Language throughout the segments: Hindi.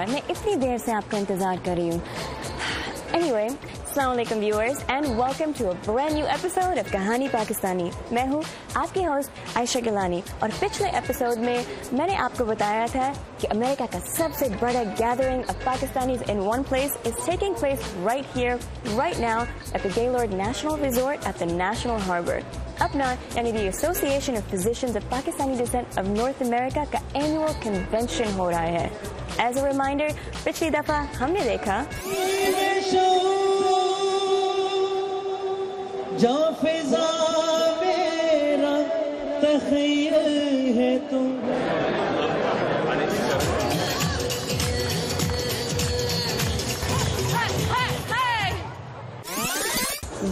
यार, मैं इतनी देर से आपका इंतजार कर रही हूँ। Anyway, अस्सलाम वालेकुम viewers and welcome to a brand new episode of कहानी पाकिस्तानी। मैं हूँ आपकी होस्ट आयशा गिलानी और पिछले एपिसोड में मैंने आपको बताया था कि अमेरिका का सबसे बड़ा gathering of Pakistanis in one place is taking place right here, right now at the Gaylord National Resort at the National Harbor। अपना यानी the Association of Physicians of Pakistani Descent of North America का annual convention हो रहा है। As a reminder, पिछली दफा हमने देखा जा फिजा मेरा तख़य्युल है तुम।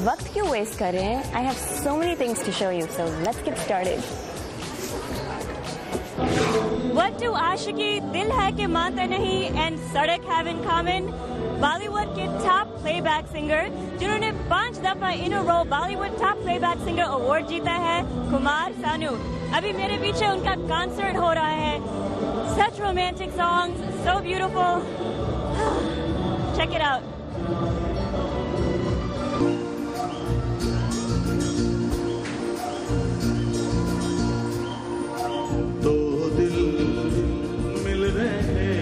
वक्त क्यों वेस्ट कर रहे हैं? I have so many things to show you, so let's get started. What do आशिकी, दिल है कि मानता नहीं and सड़क have in common? बॉलीवुड के टॉप प्लेबैक सिंगर जिन्होंने 5 दफा in row Bollywood top playback singer award जीता है, कुमार सानू। अभी मेरे पीछे उनका कॉन्सर्ट हो रहा है। Such romantic songs, so beautiful. Check it out. दो दिल मिल रहे हैं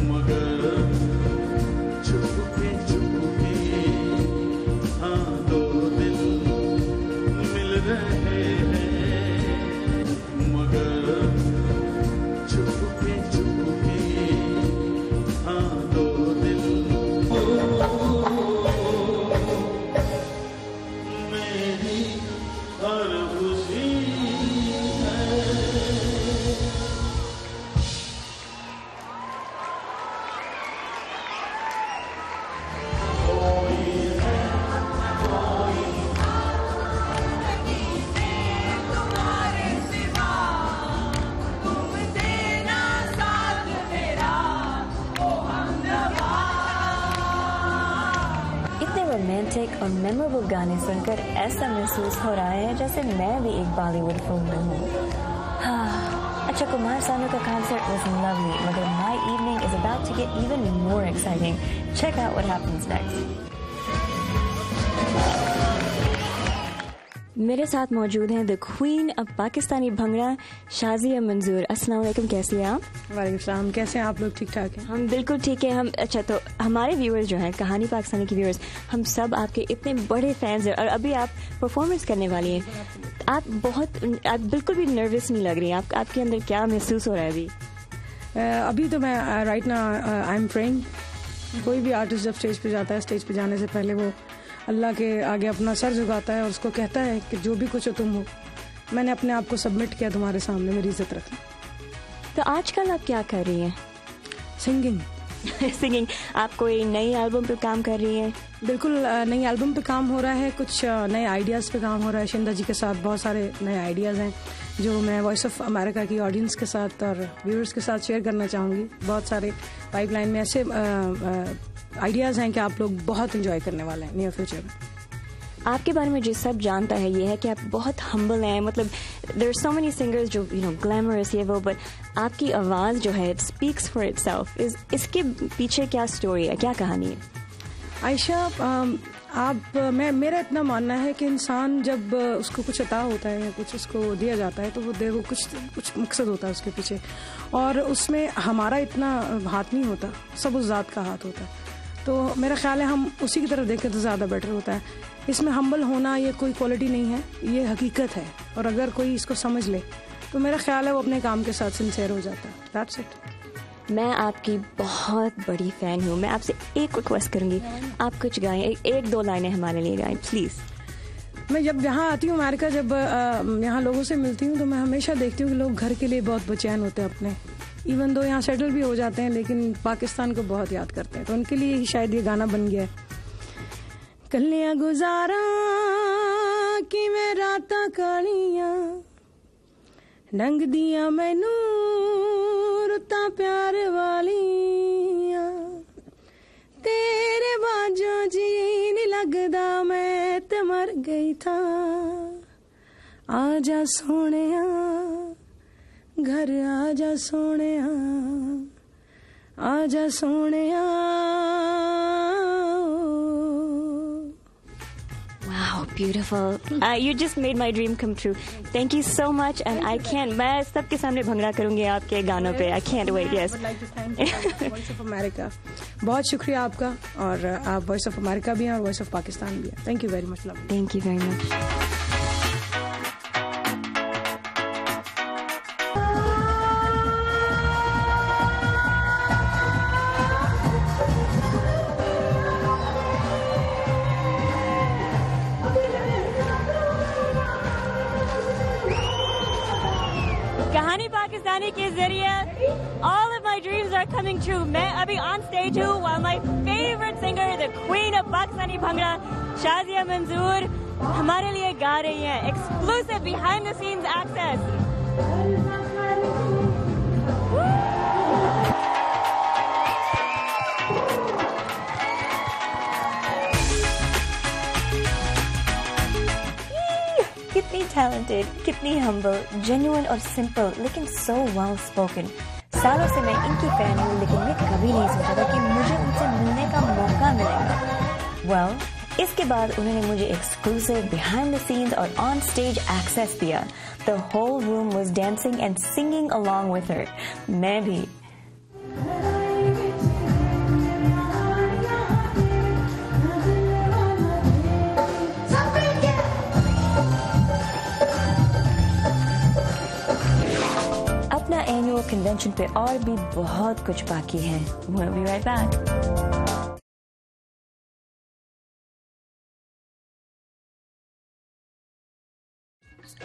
मगर चुपके चुपके, हाँ दो दिल मिल रहे हैं मगर चुपके चुपके, हाँ दो दिल मेरी हर खुशी रोमांटिक और मेमोरेबल गाने सुनकर ऐसा महसूस हो रहा है जैसे मैं भी एक बॉलीवुड फिल्म में हूँ। अच्छा, कुमार सानू का कॉन्सर्ट was lovely, मगर my evening is about to get even more exciting. Check out what happens next. मेरे साथ मौजूद हैं the queen of Pakistani bhangra, Shazia मंजूर। अस्सलाम वालेकुम, कैसी हैं आप? वालेकुम सलाम, कैसे हैं आप लोग? ठीक ठाक हैं? हम बिल्कुल ठीक है। हम अच्छा, तो हमारे व्यूअर्स जो हैं, कहानी पाकिस्तानी के व्यूअर्स, हम सब आपके इतने बड़े फैंस हैं और अभी आप परफॉर्मेंस करने वाली हैं। आप बिल्कुल भी नर्वस नहीं लग रही हैं। आपके अंदर क्या महसूस हो रहा है अभी? अभी तो मैं right now I am praying. कोई भी आर्टिस्ट जब स्टेज पे जाता है, स्टेज पे जाने से पहले वो अल्लाह के आगे अपना सर झुकाता है और उसको कहता है कि जो भी कुछ हो तुम हो, मैंने अपने आप को सबमिट किया तुम्हारे सामने, मेरी इज्जत रखना। तो आजकल आप क्या कर रही हैं? सिंगिंग। सिंगिंग। आप कोई नई एल्बम पे काम कर रही हैं? बिल्कुल, नई एल्बम पे काम हो रहा है, कुछ नए आइडियाज़ पे काम हो रहा है। शिंदा जी के साथ बहुत सारे नए आइडियाज़ हैं जो मैं वॉइस ऑफ अमेरिका की ऑडियंस के साथ और व्यूअर्स के साथ शेयर करना चाहूँगी। बहुत सारे पाइपलाइन में ऐसे आइडियाज़ हैं कि आप लोग बहुत एंजॉय करने वाले हैं नियर फ्यूचर में। आपके बारे में जो सब जानता है ये है कि आप बहुत हम्बल हैं। मतलब there are so many singers जो ग्लैमरस ये वो, बट आपकी आवाज़ जो है इट स्पीक्स फॉर इटसेल्फ। इसके पीछे क्या स्टोरी है, क्या कहानी है? आयशा, मेरा इतना मानना है कि इंसान जब उसको कुछ अता होता है या कुछ उसको दिया जाता है तो वो कुछ मकसद होता है उसके पीछे, और उसमें हमारा इतना हाथ नहीं होता, सब उस ज़ात का हाथ होता है। तो मेरा ख्याल है हम उसी की तरफ देखें तो ज़्यादा बेटर होता है। इसमें हम्बल होना ये कोई क्वालिटी नहीं है, ये हकीकत है, और अगर कोई इसको समझ ले तो मेरा ख्याल है वो अपने काम के साथ सिंसेयर हो जाता है। That's it. मैं आपकी बहुत बड़ी फ़ैन हूँ। मैं आपसे एक रिक्वेस्ट करूँगी, आप कुछ गाएं, एक दो लाइनें हमारे लिए गाएं प्लीज़। मैं जब यहाँ आती हूँ अमेरिका, जब यहाँ लोगों से मिलती हूँ तो मैं हमेशा देखती हूँ कि लोग घर के लिए बहुत बेचैन होते हैं अपने, इवन दो यहाँ सेटल भी हो जाते हैं, लेकिन पाकिस्तान को बहुत याद करते हैं। तो उनके लिए ही शायद ये गाना बन गया है। कलियां गुजारा कि मैं रातां कालियां रंग दिया मैनू रुतां प्यार वालियां, तेरे बाजों जी नहीं लगदा मैं ते मर गई था, आजा सोनिया घर आजा सोनिया आजा Sonia. Wow, beautiful. You just made my dream come true. Thank you so much. And I can't, मैं सबके सामने भंगड़ा करूंगी आपके गानों पे. I can't wait. Yes. I would like to thank you, Voice of America. बहुत शुक्रिया आपका. और आप Voice of America भी हैं और Voice of Pakistan भी हैं. Thank you very much. Love. Thank you very much. कहानी पाकिस्तानी के जरिए all of my dreams are coming true. मैं अभी on stage हूँ while my favorite singer, the queen of Pakistani bhangra, Shazia मंजूर, हमारे लिए गा रही हैं. Exclusive behind the scenes access. कितनी talented, कितनी humble, genuine और simple, लेकिन so well spoken. सालों से मैं इनकी फैन हूँ, लेकिन मैं कभी नहीं सोचा था कि मुझे उनसे मिलने का मौका मिलेगा. Well, इसके बाद उन्होंने मुझे exclusive behind the scenes और on stage access दिया. The whole room was dancing and singing along with her. मैं भी. अपना एनुअल कन्वेंशन पे और भी बहुत कुछ बाकी है. We'll be right back.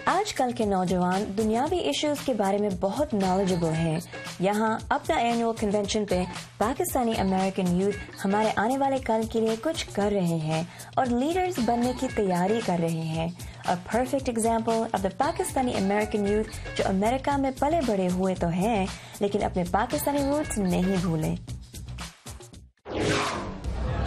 आजकल के नौजवान दुनियावी इश्यूज के बारे में बहुत नॉलेजेबल हैं. यहाँ अपना एनुअल कन्वेंशन पे पाकिस्तानी अमेरिकन यूथ हमारे आने वाले कल के लिए कुछ कर रहे हैं और लीडर्स बनने की तैयारी कर रहे हैं. A perfect example of the Pakistani American youth जो अमेरिका में पले बड़े हुए तो हैं, लेकिन अपने पाकिस्तानी रूट्स नहीं भूले.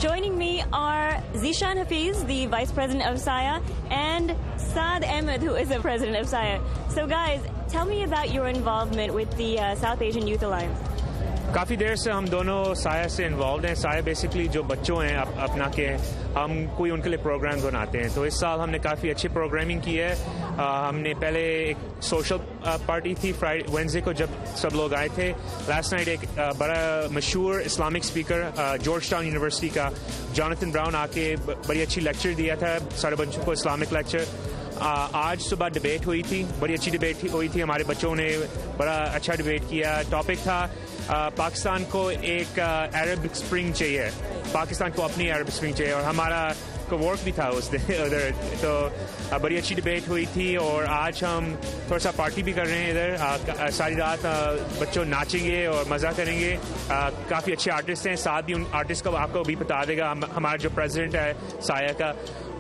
Joining me are Zishan Hafiz, the Vice President of SAYA, and Saad Ahmed, who is the President of SAYA. So guys, tell me about your involvement with the South Asian Youth Alliance. काफ़ी देर से हम दोनों साया से इन्वॉल्व हैं. साया बेसिकली जो बच्चों हैं अपना के हम कोई उनके लिए प्रोग्राम बनाते हैं. तो इस साल हमने काफ़ी अच्छी प्रोग्रामिंग की है. हमने पहले एक सोशल पार्टी थी वेडनेसडे को जब सब लोग आए थे. लास्ट नाइट एक बड़ा मशहूर Islamic speaker George town university का जॉनथन ब्राउन आके बड़ी अच्छी लेक्चर दिया था सारे बच्चों को, इस्लामिक लेक्चर. आज सुबह डिबेट हुई थी, बड़ी अच्छी डिबेट हुई थी. हमारे बच्चों ने बड़ा अच्छा डिबेट किया. टॉपिक था पाकिस्तान को एक अरब स्प्रिंग चाहिए, पाकिस्तान को अपनी अरब स्प्रिंग चाहिए, और हमारा को वर्क भी था उस दिन उधर. तो बड़ी अच्छी डिबेट हुई थी. और आज हम थोड़ा सा पार्टी भी कर रहे हैं इधर. सारी रात बच्चों नाचेंगे और मज़ा करेंगे. काफ़ी अच्छे आर्टिस्ट हैं. साथ ही उन आर्टिस्ट को आपको भी बता देगा हमारा जो प्रेसिडेंट है साया का.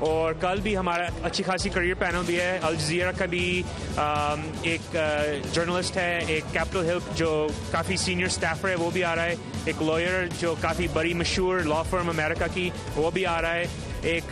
और कल भी हमारा अच्छी खासी करियर पैनल भी है. अल जज़ीरा का भी एक जर्नलिस्ट है, एक कैपिटल हिल जो काफ़ी सीनियर स्टाफर है वो भी आ रहा है, एक लॉयर जो काफ़ी बड़ी मशहूर लॉ फर्म अमेरिका की वो भी आ रहा है, एक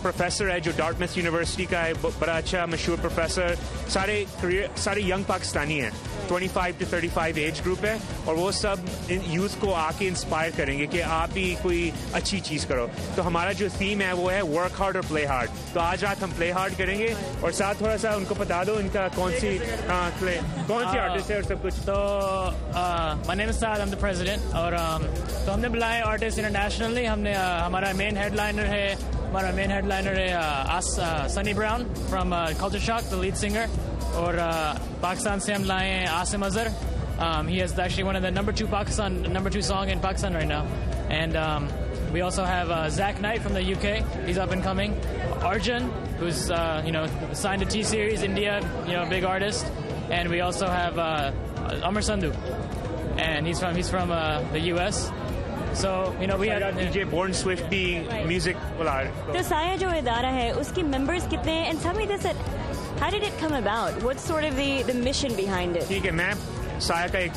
प्रोफेसर है जो डार्टमouth यूनिवर्सिटी का है, बड़ा अच्छा मशहूर प्रोफेसर. सारे यंग पाकिस्तानी हैं, 25 to 35 एज ग्रुप है. और वो सब यूथ को आके इंस्पायर करेंगे कि आप भी कोई अच्छी चीज़ करो. तो हमारा जो थीम है वो है वर्क हार्ड और प्ले हार्ड. तो आज रात हम प्ले हार्ड करेंगे और साथ थोड़ा सा उनको बता दो इनका कौन सी आर्टिस्ट है और सब कुछ. तो my name is Saad, I am the president. और तो हमने बुलाए आर्टिस्ट इंटरनेशनली. हमने हमारा मेन हेडलाइनर है Sunny brown from culture shock, the lead singer. और पाकिस्तान से हम लाए हैं Asim Azhar. He is actually one of the number two song in Pakistan right now. And we also have Zach Knight from the UK. He's up and coming. Arjun, who's signed to T-Series India, big artist. And we also have Amar Sandhu, and he's from the US. So we have DJ Born Swift भी music बुला रहे. तो साया जो इदारा है उसके members कितने हैं? And tell me this, how did it come about? What's sort of the mission behind it? ठीक है, मैं साया का एक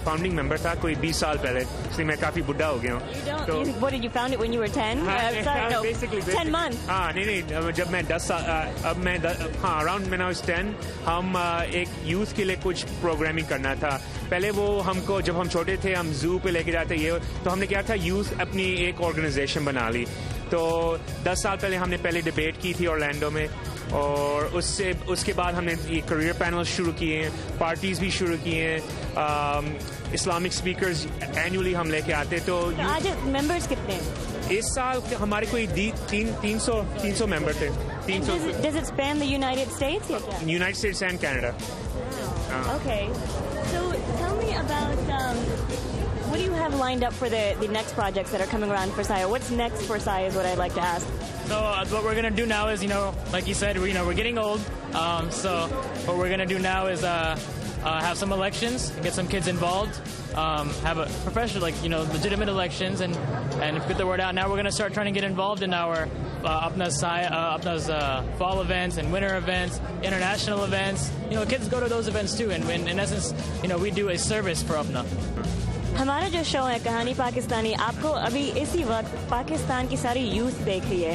फाउंडिंग मेंबर था कोई 20 साल पहले, इसलिए मैं काफ़ी बुढ़ा हो गया हूँ। तो What did you found it when you were 10? Sorry, no, basically 10 months. हाँ नहीं, जब मैं 10 साल अब मैं अराउंड when I was 10 हम एक यूथ के लिए कुछ प्रोग्रामिंग करना था। पहले वो हमको जब हम छोटे थे हम जू पे लेके जाते ये, तो हमने क्या था यूथ अपनी एक ऑर्गेनाइजेशन बना ली। तो 10 साल पहले हमने पहले डिबेट की थी ऑरलैंडो में, और उसके बाद हमने ये करियर पैनल शुरू किए हैं, पार्टीज भी शुरू किए हैं, इस्लामिक स्पीकर्स एनुअली हम लेके आते। तो आज मेंबर्स कितने हैं? इस साल हमारे कोई 300 मेंबर थे। 300। Does it span the United States? United States and Canada. Okay. So tell me about what do you have lined up for the next projects that are coming around for Saya? What's next for Saya is what I'd like to ask. So what we're gonna do now is, like you said, we're getting old. So what we're gonna do now is have some elections, get some kids involved, have a professional, legitimate elections, and get the word out. Now we're gonna start trying to get involved in our Apna's fall events and winter events, international events. Kids go to those events too, and in essence, we do a service for Apna. हमारा जो शो है कहानी पाकिस्तानी, आपको अभी इसी वक्त पाकिस्तान की सारी यूथ देख रही है,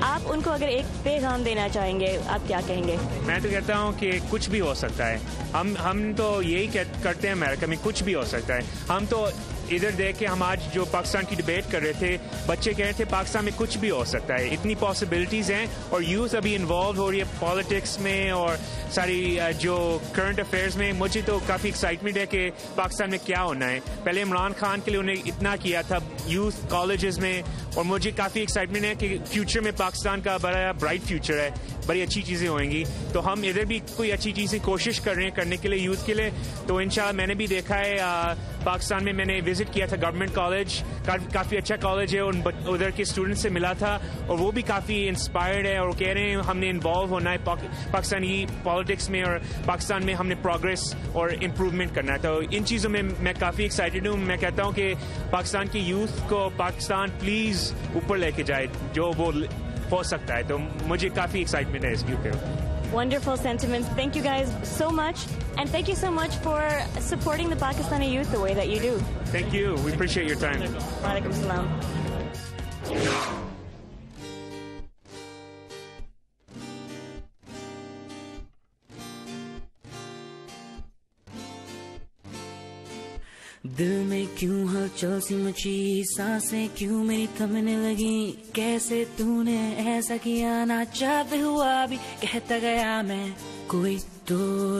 आप उनको अगर एक पैगाम देना चाहेंगे, आप क्या कहेंगे? मैं तो कहता हूँ कि कुछ भी हो सकता है। हम तो यही करते हैं अमेरिका में, कुछ भी हो सकता है। हम तो इधर देख के हम आज जो पाकिस्तान की डिबेट कर रहे थे, बच्चे कह रहे थे पाकिस्तान में कुछ भी हो सकता है, इतनी पॉसिबिलिटीज हैं, और यूथ अभी इन्वॉल्व हो रही है पॉलिटिक्स में और सारी जो करंट अफेयर्स में। मुझे तो काफ़ी एक्साइटमेंट है कि पाकिस्तान में क्या होना है। पहले इमरान खान के लिए उन्हें इतना किया था यूथ कॉलेजेस में, और मुझे काफ़ी एक्साइटमेंट है कि फ्यूचर में पाकिस्तान का बड़ा ब्राइट फ्यूचर है, बड़ी अच्छी चीज़ें होंगी। तो हम इधर भी कोई अच्छी चीज़ें कोशिश कर रहे हैं करने के लिए यूथ के लिए। तो इंशाल्लाह मैंने भी देखा है पाकिस्तान में, मैंने विजिट किया था गवर्नमेंट कॉलेज, काफ़ी अच्छा कॉलेज है, उधर के स्टूडेंट से मिला था, और वो भी काफ़ी इंस्पायर्ड है और कह रहे हैं हमने इन्वॉल्व होना है पाकिस्तानी पॉलिटिक्स में, और पाकिस्तान में हमने प्रोग्रेस और इम्प्रूवमेंट करना है। तो इन चीज़ों में मैं काफ़ी एक्साइटेड हूँ। मैं कहता हूँ कि पाकिस्तान की यूथ को पाकिस्तान प्लीज़ ऊपर लेके जाए, जो वो हो सकता है। तो मुझे काफ़ी एक्साइटमेंट है इसके ऊपर। Wonderful sentiments. Thank you guys so much, and thank you so much for supporting the Pakistani youth the way that you do. Thank you. We appreciate your time. Walaikum salam. दिल में क्यों हलचल सी मची, सांसें क्यों मेरी थमने लगी, कैसे तूने ऐसा किया, ना चाहते हुआ भी कहता गया मैं। कोई तो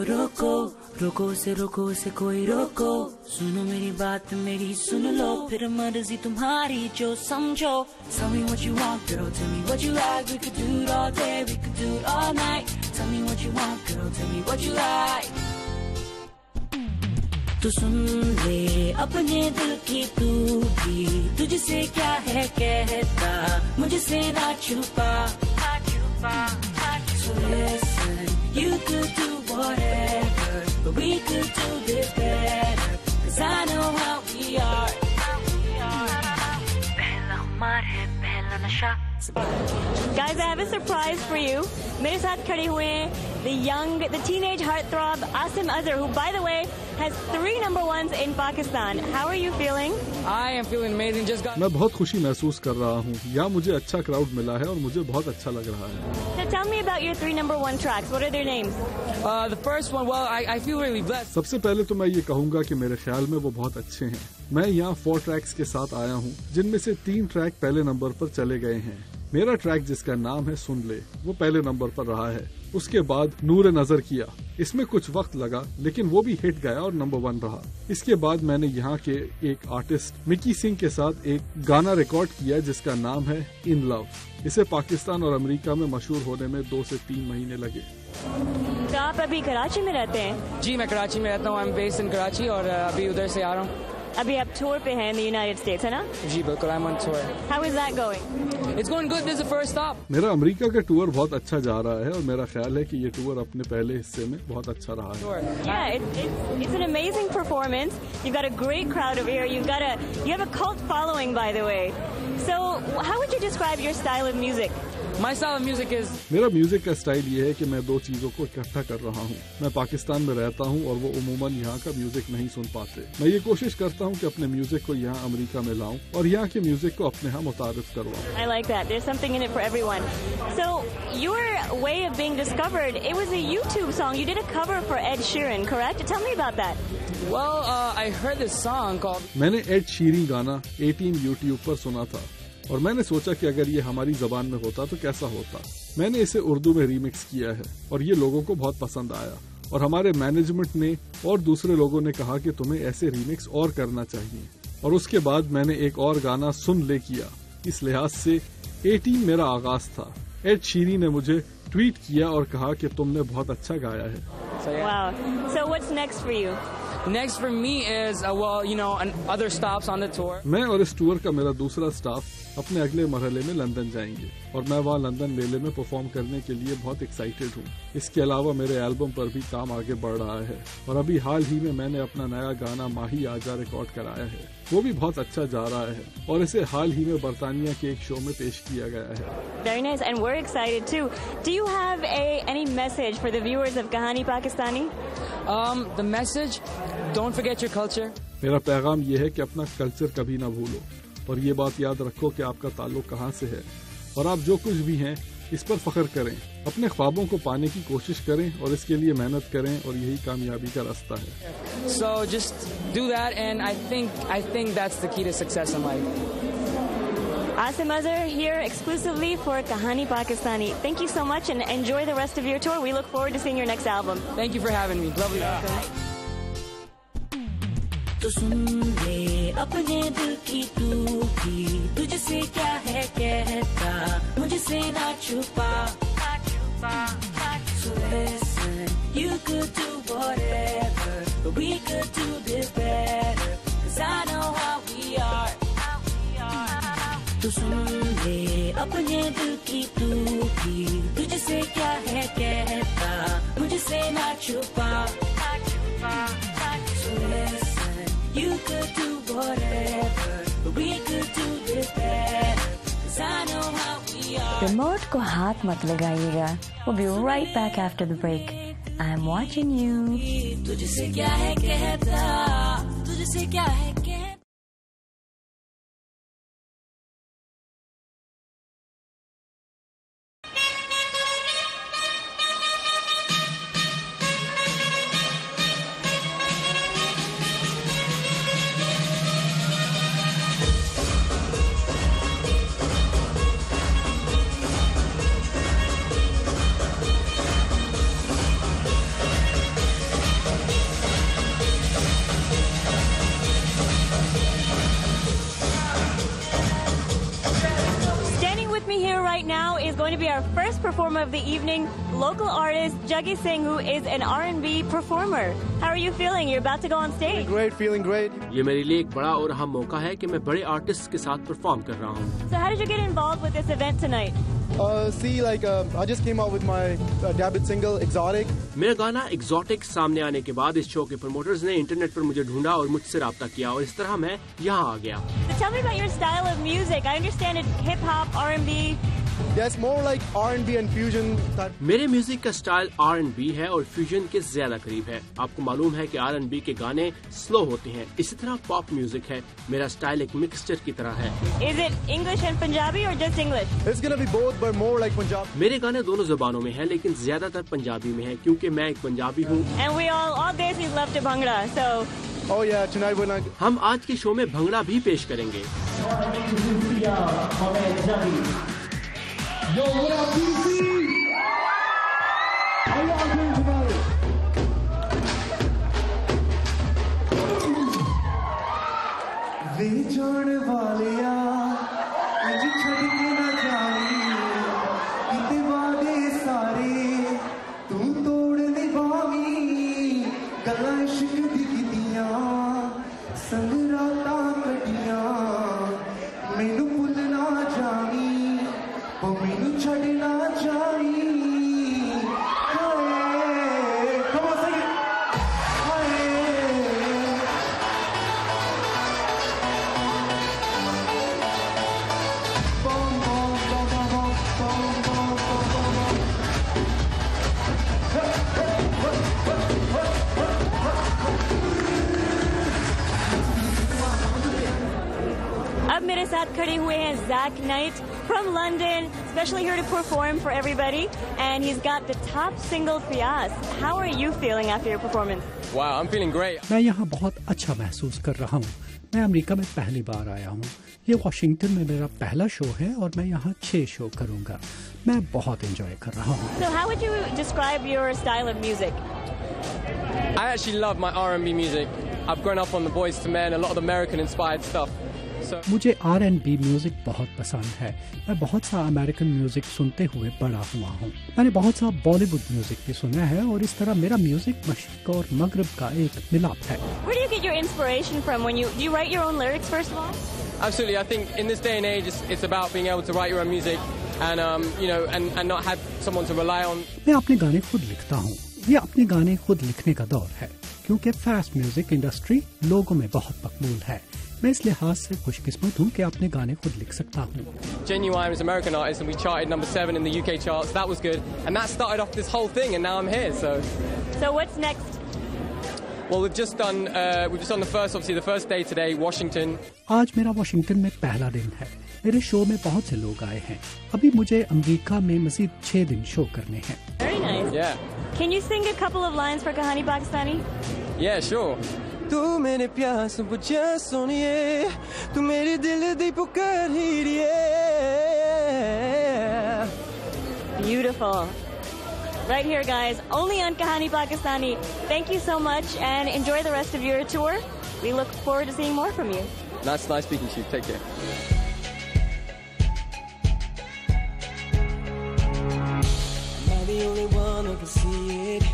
रोको से कोई रोको, सुनो मेरी बात मेरी सुन लो, फिर मर्जी तुम्हारी जो समझो। Tell me what you want, girl, tell me what you like, we could do it all day, we could do it all night. Tell me what you want, girl, tell me what you like. तू सुन ले अपने दिल की तू भी, तुझसे क्या है कहता, मुझसे ना छुपा। So listen, you could do whatever, but we could do this better, 'cause I know how we are. पहला खुमार है पहला नशा। Guys, I have a surprise for you. मेरे साथ खड़े हुए हैं the teenage heartthrob Asim Azhar, who, by the way, has 3 number 1s in Pakistan. How are you feeling? I am feeling amazing. मैं बहुत खुशी महसूस कर रहा हूँ। यहाँ मुझे अच्छा क्राउड मिला है और मुझे बहुत अच्छा लग रहा है। So tell me about your 3 number 1 tracks. What are their names? The first one, well, I feel really blessed. सबसे पहले तो मैं ये कहूँगा कि मेरे ख्याल में वो बहुत अच्छे हैं। मैं यहाँ 4 ट्रैक्स के साथ आया हूँ, जिनमें से 3 ट्रैक पहले नंबर पर चले गए हैं। मेरा ट्रैक जिसका नाम है सुन ले, वो पहले नंबर पर रहा है। उसके बाद नूर नजर किया, इसमें कुछ वक्त लगा लेकिन वो भी हिट गया और नंबर 1 रहा। इसके बाद मैंने यहाँ के एक आर्टिस्ट मिकी सिंह के साथ एक गाना रिकॉर्ड किया जिसका नाम है इन लव। इसे पाकिस्तान और अमेरिका में मशहूर होने में 2 से 3 महीने लगे। तो आप अभी कराची में रहते हैं? जी, मैं कराची में रहता हूँ। I am based in Karachi और अभी उधर से आ रहा हूँ। अभी आप टूर पे हैं in the United States, है ना? जी बिल्कुल, I'm on tour. How is that going? It's going good. This is the first stop. मेरा अमेरिका का टूर बहुत अच्छा जा रहा है और मेरा ख्याल है कि ये टूर अपने पहले हिस्से में बहुत अच्छा रहा है। Yeah, it's an amazing performance. You've got a great crowd over here. You have a cult following, by the way. So, how would you describe your style of music? My style of music is मेरा म्यूजिक का स्टाइल ये है कि मैं दो चीजों को इकट्ठा कर रहा हूँ। मैं पाकिस्तान में रहता हूँ और वो उमूमन यहाँ का म्यूजिक नहीं सुन पाते। मैं ये कोशिश करता हूँ कि अपने म्यूजिक को यहाँ अमेरिका में लाऊं और यहाँ के म्यूजिक को अपने यहाँ मुतारिफ करवाऊं। I like that. There's something in it for everyone. So your way of being discovered, it was a YouTube song. You did a cover for Ed Sheeran, correct? Tell me about that. well, I heard this song called. मैंने एड शीरन गाना 18 यूट्यूब पर सुना था और मैंने सोचा कि अगर ये हमारी जबान में होता तो कैसा होता। मैंने इसे उर्दू में रीमिक्स किया है और ये लोगों को बहुत पसंद आया और हमारे मैनेजमेंट ने और दूसरे लोगों ने कहा कि तुम्हें ऐसे रीमिक्स और करना चाहिए और उसके बाद मैंने एक और गाना सुन ले किया। इस लिहाज से 18 मेरा आगाज था। एड शीरन ने मुझे ट्वीट किया और कहा कि तुमने बहुत अच्छा गाया है। So, yeah. Wow. So what's next for you? Next for me is well, you know, other stops on the tour. मैं और इस टूर का मेरा दूसरा स्टाफ अपने अगले मरहले में लंदन जाएंगे और मैं वहाँ लंदन मेले में परफॉर्म करने के लिए बहुत एक्साइटेड हूँ। इसके अलावा मेरे एल्बम पर भी काम आगे बढ़ रहा है और अभी हाल ही में मैंने अपना नया गाना माही आजा रिकॉर्ड कराया है। वो भी बहुत अच्छा जा रहा है और इसे हाल ही में बरतानिया के एक शो में पेश किया गया है। Very nice, and we're excited too. Do you have any message for the viewers of Kahani Pakistani? The message: don't forget your culture. मेरा पैगाम ये है कि अपना कल्चर कभी ना भूलो और ये बात याद रखो कि आपका ताल्लुक कहाँ से है और आप जो कुछ भी हैं इस पर फख्र करें। अपने ख्वाबों को पाने की कोशिश करें और इसके लिए मेहनत करें और यही कामयाबी का रास्ता है। So just do that, and I think that's the key to success in life. Asim Azhar here exclusively for Kahani Pakistani. Thank you so much and enjoy the rest of your tour. We look forward to seeing your next album. Thank you for having me. Lovely. तो सुन ले अपने दिल की तू भी, तुझसे क्या है कहता, मुझसे ना छुपा। So listen, you could do whatever, but we could do this better, 'cause I know how we are. तो सुन ले अपने दिल की तू भी, तुझसे क्या है कहता, मुझसे ना छुपा। So listen, you could do whatever, but we could do this better, 'cause I know how we are. Remote को हाथ मत लगाइएगा. We'll be right back after the break. I'm watching you. तुझसे क्या है कहता, तुझसे क्या है कहता. Going to be our first performer of the evening, local artist Jaggi Singh, who is an R&B performer. How are you feeling? You're about to go on stage. Feeling great. ये मेरे लिए एक बड़ा और अहम मौका है कि मैं बड़े आर्टिस्ट के साथ परफॉर्म कर रहा हूँ। So how did you get involved with this event tonight? I just came out with my debut single, Exotic. मेरा गाना Exotic सामने आने के बाद इस शो के प्रमोटर्स ने इंटरनेट पर मुझे ढूंढा और मुझसे राब्ता किया और इस तरह मैं यहाँ आ गया। So tell me about your style of music. I understand it's hip hop, R&B. Yes, more like R&B and fusion type. मेरे म्यूजिक का स्टाइल R&B है और फ्यूजन के ज्यादा करीब है। आपको मालूम है कि R&B के गाने स्लो होते हैं, इसी तरह पॉप म्यूजिक है। मेरा स्टाइल एक मिक्सचर की तरह है। Is it English and Punjabi or just English? It's gonna be both, but more like Punjab. मेरे गाने दोनों जबानों में हैं, लेकिन ज्यादातर पंजाबी में है क्योंकि मैं एक पंजाबी हूँ। And we all days love to Bhangra, so. Oh yeah, tonight we're not. हम आज के शो में भंगड़ा भी पेश करेंगे। Yo, what up, DC? How y'all doing tonight? वे जान वालिया इंज छड़ के ना जानी किते वादे सारे तू तोड़ निभावी गल्लां इश्क दी कीतियां संग रातां कटियां मैनू भुल ना जावी वो मैनू छड़ ना Xavi Bom, bom, bom, bom, bom, bom. खड़े हुए हैं Zach Knight from London, especially here to perform for everybody, and he's got the top single Fias. How are you feeling after your performance? Wow, I'm feeling great. मैं यहाँ बहुत अच्छा महसूस कर रहा हूँ। मैं अमेरिका में पहली बार आया हूँ। ये वॉशिंगटन में मेरा पहला शो है और मैं यहाँ 6 शो करूँगा। मैं बहुत एंजॉय कर रहा हूँ। So how would you describe your style of music? I actually love my R&B music. I've grown up on the Boyz II Men, a lot of the American-inspired stuff. So मुझे R&B म्यूजिक बहुत पसंद है। मैं बहुत सा अमेरिकन म्यूजिक सुनते हुए बड़ा हुआ हूँ। मैंने बहुत सा बॉलीवुड म्यूजिक भी सुना है और इस तरह मेरा म्यूजिक मशरिक और मगरब का एक मिलाप है। Where do you get your inspiration from? Do you write your own lyrics first of all? absolutely, I think in this day and age, it's about being able to write your own music and and not have someone to rely on. मैं अपने गाने खुद लिखता हूँ। ये अपने गाने खुद लिखने का दौर है क्योंकि फास्ट म्यूजिक इंडस्ट्री लोगों में बहुत मकबूल है। मैं इस लिहाज से खुशकिस्मत हूँ कि अपने गाने खुद लिख सकता हूँ। Genuine is an American artist and we charted number 7 in the UK charts. That was good, and that started off this whole thing, and now I'm here. So what's next? Well, we've just done the first day today, Washington. आज मेरा वॉशिंगटन में पहला दिन है। मेरे शो में बहुत से लोग आए हैं। अभी मुझे अमेरिका में मज़ीद 6 दिन शो करने हैं। Very nice. Yeah. Can you sing a couple of lines for Kahani Pakistani? Yeah, sure. तू मेरे प्यास बुझा सोनिए, तू मेरे दिल दी पुकार हीरिए। Beautiful. Right here, guys, only on Kahani Pakistani. Thank you so much and enjoy the rest of your tour. We look forward to seeing more from you. Nice speaking to you. Take care. Am I the only one who can see it?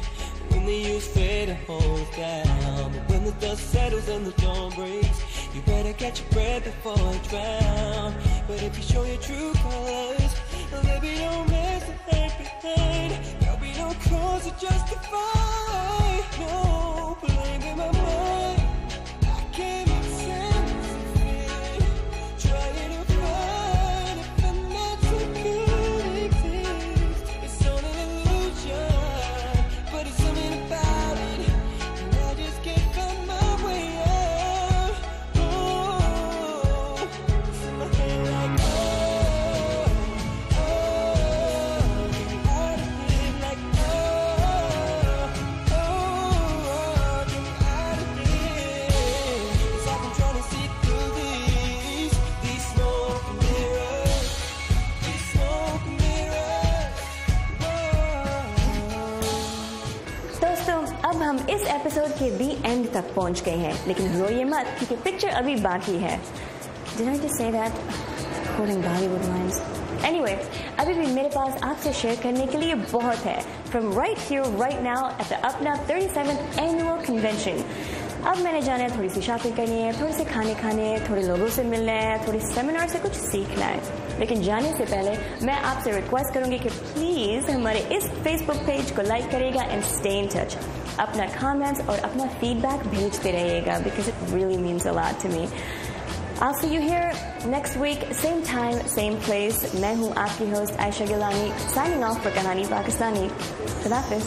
When the years fade and hold us down, but when the dust settles and the dawn breaks, you better catch your breath before you drown. But if you show your true colors, there'll be no mess and hate behind. There'll be no cause to justify. No blame in my mind. I can't make sense of it. Trying to find if I'm not so good exist. It's only an illusion, but it's something about it, and I just can't find my way out. Oh, it's in my head like हम इस एपिसोड के दी एंड तक पहुंच गए हैं, लेकिन रोइए मत क्योंकि पिक्चर अभी बाकी है। Did I just say that? Quoting Bollywood lines. Anyway, अभी भी मेरे पास आपसे शेयर करने के लिए बहुत है। From right here, right now at the Apna 37th Annual Convention. अब मैंने जाना है, थोड़ी सी शॉपिंग करनी है, थोड़े से खाने हैं, थोड़े लोगों से मिलना है, थोड़ी सेमिनार से कुछ सीखना है। लेकिन जाने से पहले मैं आपसे रिक्वेस्ट करूंगी कि प्लीज हमारे इस फेसबुक पेज को लाइक करेगा एंड स्टे इन टच। अपना कमेंट्स और अपना फीडबैक भेजते रहिएगा because it really means a lot to me. I'll see you here next week, same time, same place. मैं हूँ आपकी host Ayesha Gilani, signing off for कहानी पाकिस्तानी। खुदा हाफिज़।